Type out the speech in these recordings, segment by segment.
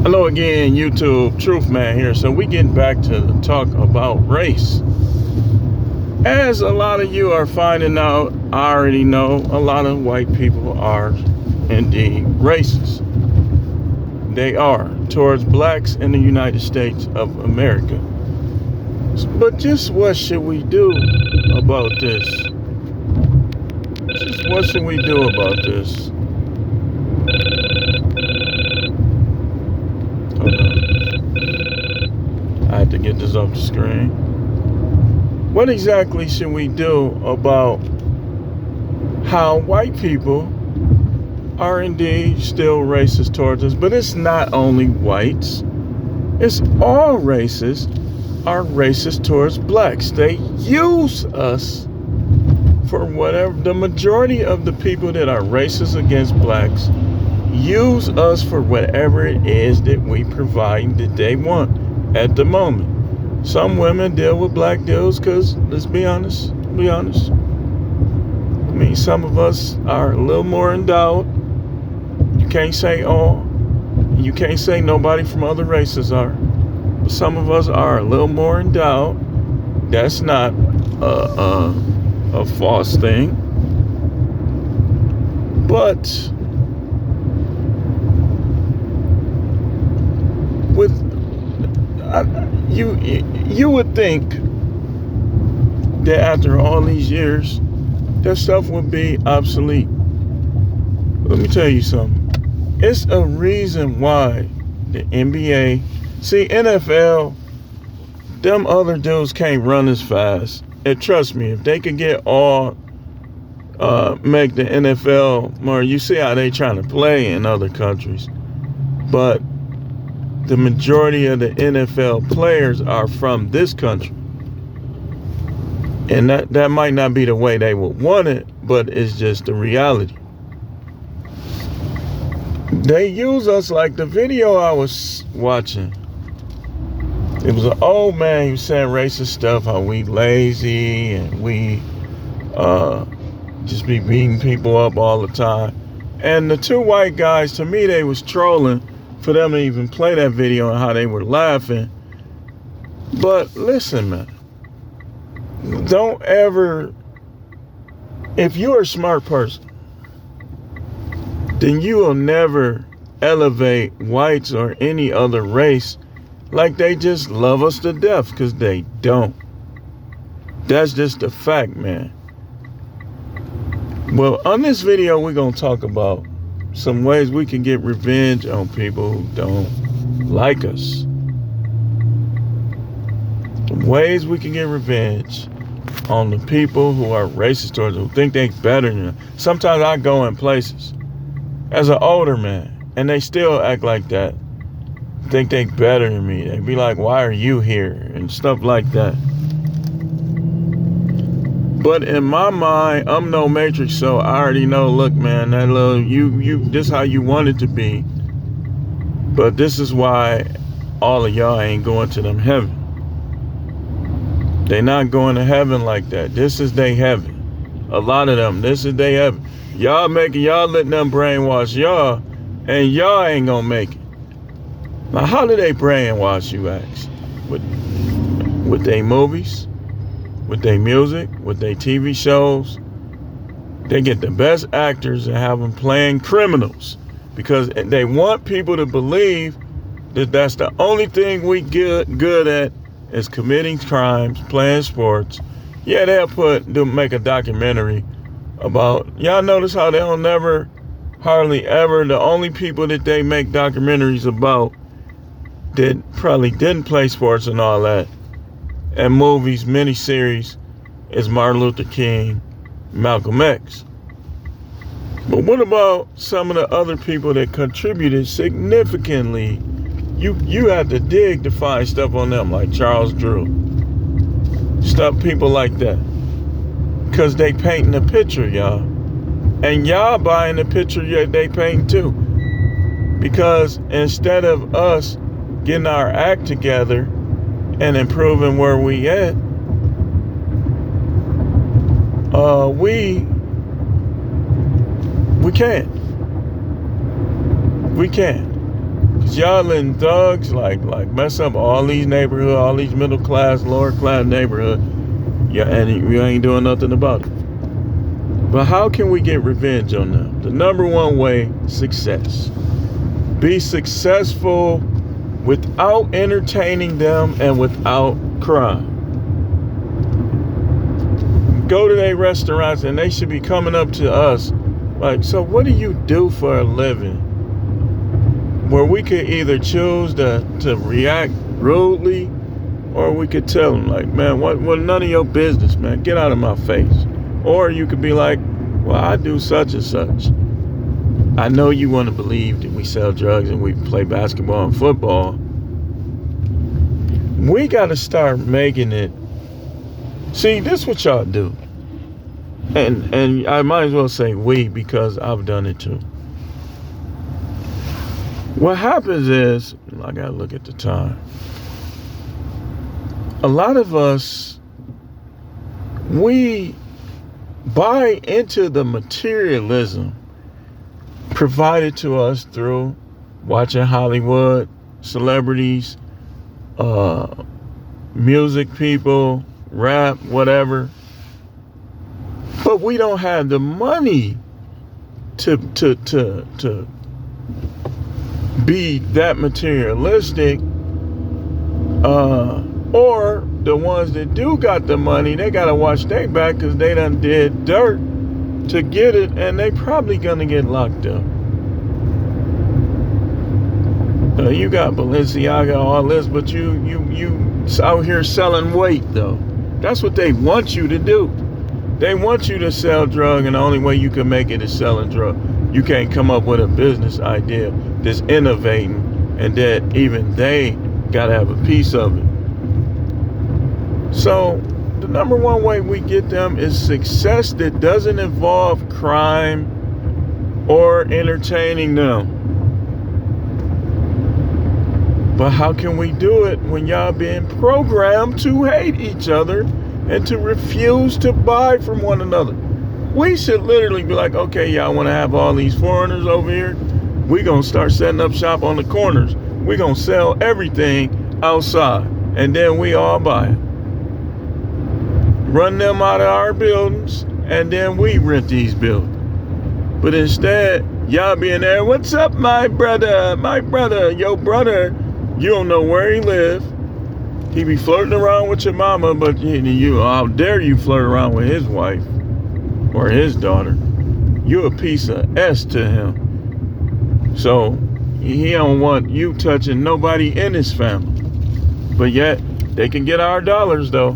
Hello again, YouTube. Truth Man here. So we get back to the talk about race. As a lot of you are finding out, I already know a lot of white people are indeed racist. They are towards blacks in the United States of America. But just what should we do about this? Just what should we do about this? Hold on. I had to get this off the screen. What exactly should we do about how white people are indeed still racist towards us? But it's not only whites. It's all races are racist towards blacks. They use us for whatever. The majority of the people that are racist against blacks use us for whatever it is that we provide that they want at the moment. Some women deal with black dudes because, let's be honest. I mean, some of us are a little more endowed. You can't say all. You can't say nobody from other races are. But some of us are a little more endowed. That's not a false thing. But with you would think that after all these years, that stuff would be obsolete. Let me tell you something. It's a reason why the NBA, see, NFL, them other dudes can't run as fast. And trust me, if they could get all, make the NFL more, you see how they trying to play in other countries. But the majority of the NFL players are from this country. And that might not be the way they would want it, but it's just the reality. They use us like the video I was watching. It was an old man who said racist stuff, how we lazy and we just be beating people up all the time. And the two white guys, to me, they was trolling for them to even play that video and how they were laughing. But listen, man, don't ever, if you're a smart person, then you will never elevate whites or any other race like they just love us to death, because they don't. That's just a fact, man. Well, on this video, we're going to talk about some ways we can get revenge on people who don't like us. Some ways we can get revenge on the people who are racist towards us, who think they're better than us. Sometimes I go in places as an older man, and they still act like that. Think they better than me. They be like, why are you here? And stuff like that. But in my mind, I'm no Matrix, so I already know, look, man, that little, this how you want it to be. But this is why all of y'all ain't going to them heaven. They not going to heaven like that. This is they heaven. A lot of them, this is they heaven. Y'all letting them brainwash y'all, and y'all ain't gonna make it. Now, how do they brainwash you, ask? With their movies, with their music, with their TV shows. They get the best actors and have them playing criminals because they want people to believe that that's the only thing we good at is committing crimes, playing sports. Yeah, they'll make a documentary about, y'all notice how they don't never, hardly ever, the only people that they make documentaries about that probably didn't play sports and all that, and movies, miniseries, is Martin Luther King, Malcolm X. But what about some of the other people that contributed significantly? You had to dig to find stuff on them, like Charles Drew. Stuff, people like that. Because they painting a picture, y'all. And y'all buying the picture they paint too. Because instead of us getting our act together and improving where we at, we can't. Cause y'all letting thugs like mess up all these neighborhoods, all these middle class, lower class neighborhoods. Yeah, and we ain't doing nothing about it. But how can we get revenge on them? The number one way, success. Be successful without entertaining them and without crime. Go to their restaurants and they should be coming up to us like, so what do you do for a living? Where we could either choose to react rudely, or we could tell them like, man, what none of your business, man. Get out of my face. Or you could be like, well, I do such and such. I know you want to believe that we sell drugs and we play basketball and football. We got to start making it. See, this is what y'all do. And I might as well say we, because I've done it too. What happens is, I got to look at the time. A lot of us, we buy into the materialism provided to us through watching Hollywood, celebrities, music people, rap, whatever. But we don't have the money to be that materialistic. Or the ones that do got the money, they gotta watch their back because they done did dirt to get it, and they probably gonna get locked up. You got Balenciaga, all this, but you out here selling weight though. That's what they want you to do. They want you to sell drug, and the only way you can make it is selling drug. You can't come up with a business idea that's innovating, and that even they gotta have a piece of it. So the number one way we get them is success that doesn't involve crime or entertaining them. But how can we do it when y'all being programmed to hate each other and to refuse to buy from one another? We should literally be like, okay, y'all want to have all these foreigners over here? We gonna start setting up shop on the corners. We gonna sell everything outside, and then we all buy it. Run them out of our buildings, and then we rent these buildings. But instead, y'all be in there, what's up, my brother, your brother, you don't know where he live. He be flirting around with your mama, but you how dare you flirt around with his wife or his daughter? You a piece of S to him. So he don't want you touching nobody in his family. But yet, they can get our dollars though.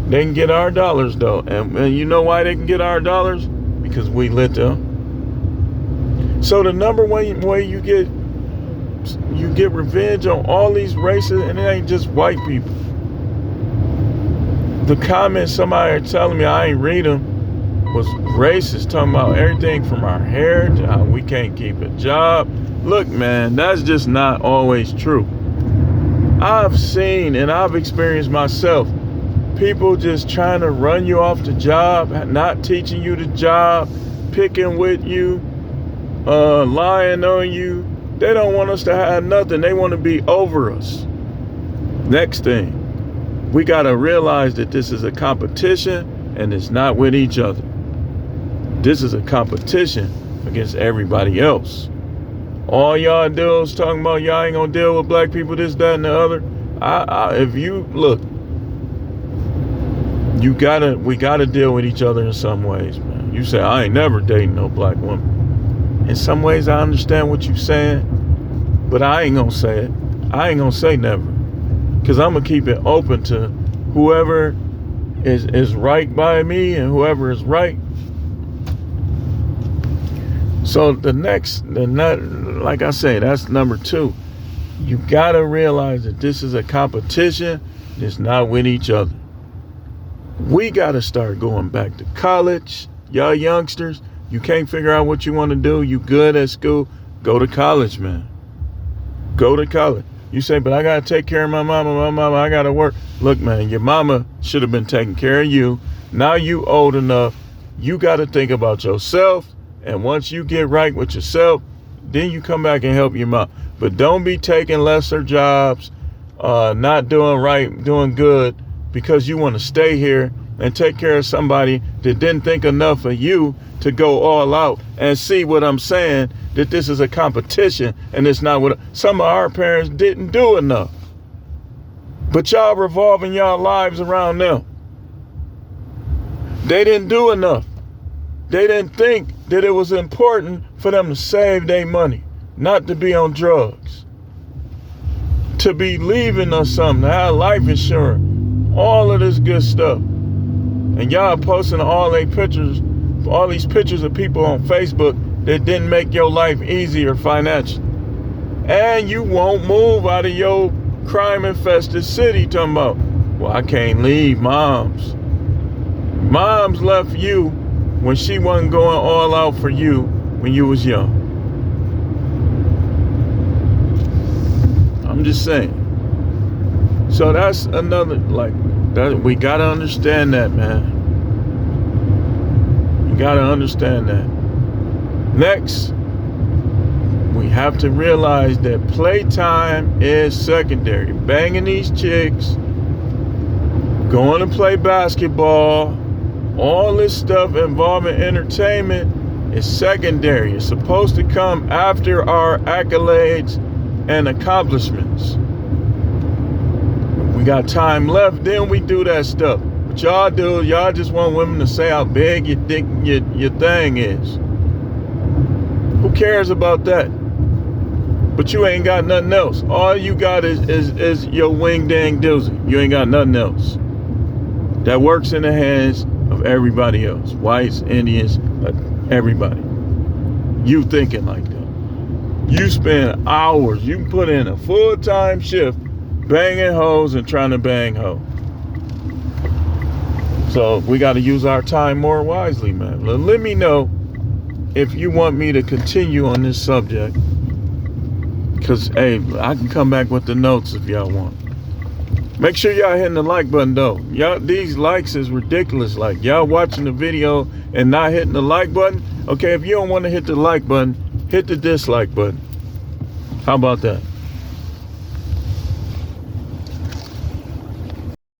They can get our dollars though. And you know why they can get our dollars? Because we lit them. So the number one way you get revenge on all these races, and it ain't just white people. The comments somebody are telling me, I ain't read them, was racist, talking about everything from our hair to how we can't keep a job. Look, man, that's just not always true. I've seen and I've experienced myself people just trying to run you off the job, not teaching you the job, picking with you, lying on you. They don't want us to have nothing. They want to be over us. Next thing, we got to realize that this is a competition and it's not with each other. This is a competition against everybody else. All y'all dudes talking about y'all ain't gonna deal with black people, this, that, and the other. If you look, we gotta deal with each other in some ways, man. You say I ain't never dating no black woman. In some ways, I understand what you're saying, but I ain't gonna say it. I ain't gonna say never, because I'm gonna keep it open to whoever is right by me and whoever is right. So like I say, that's number two. You gotta realize that this is a competition. It's not with each other. We gotta start going back to college. Y'all youngsters, you can't figure out what you want to do. You good at school, go to college, man. Go to college. You say, but I gotta take care of my mama, I gotta work. Look, man, your mama should have been taking care of you. Now you old enough, you gotta think about yourself. And once you get right with yourself, then you come back and help your mom. But don't be taking lesser jobs, not doing right, doing good, because you want to stay here and take care of somebody that didn't think enough of you to go all out. And see what I'm saying, that this is a competition and it's not what some of our parents didn't do enough. But y'all revolving y'all lives around them. They didn't do enough. They didn't think that it was important for them to save their money, not to be on drugs, to be leaving us something, to have life insurance, all of this good stuff. And y'all posting all these pictures of people on Facebook that didn't make your life easier financially. And you won't move out of your crime-infested city talking about, well, I can't leave Mom's. Mom's left you when she wasn't going all out for you when you was young. I'm just saying. So that's another, like, that we gotta understand that, man. You gotta understand that. Next, we have to realize that playtime is secondary. Banging these chicks, going to play basketball, all this stuff involving entertainment is secondary. It's supposed to come after our accolades and accomplishments. We got time left, then we do that stuff. What y'all do, y'all just want women to say how big you think your thing is. Who cares about that? But you ain't got nothing else. All you got is your wing dang doozy. You ain't got nothing else. That works in the hands of everybody else. Whites, Indians, everybody. You thinking like that. You spend hours, you put in a full-time shift banging hoes and trying to bang hoes. So we got to use our time more wisely, man. Let me know if you want me to continue on this subject. Because, hey, I can come back with the notes if y'all want. Make sure y'all hitting the like button, though. Y'all, these likes is ridiculous. Like, y'all watching the video and not hitting the like button. Okay, if you don't want to hit the like button, hit the dislike button. How about that?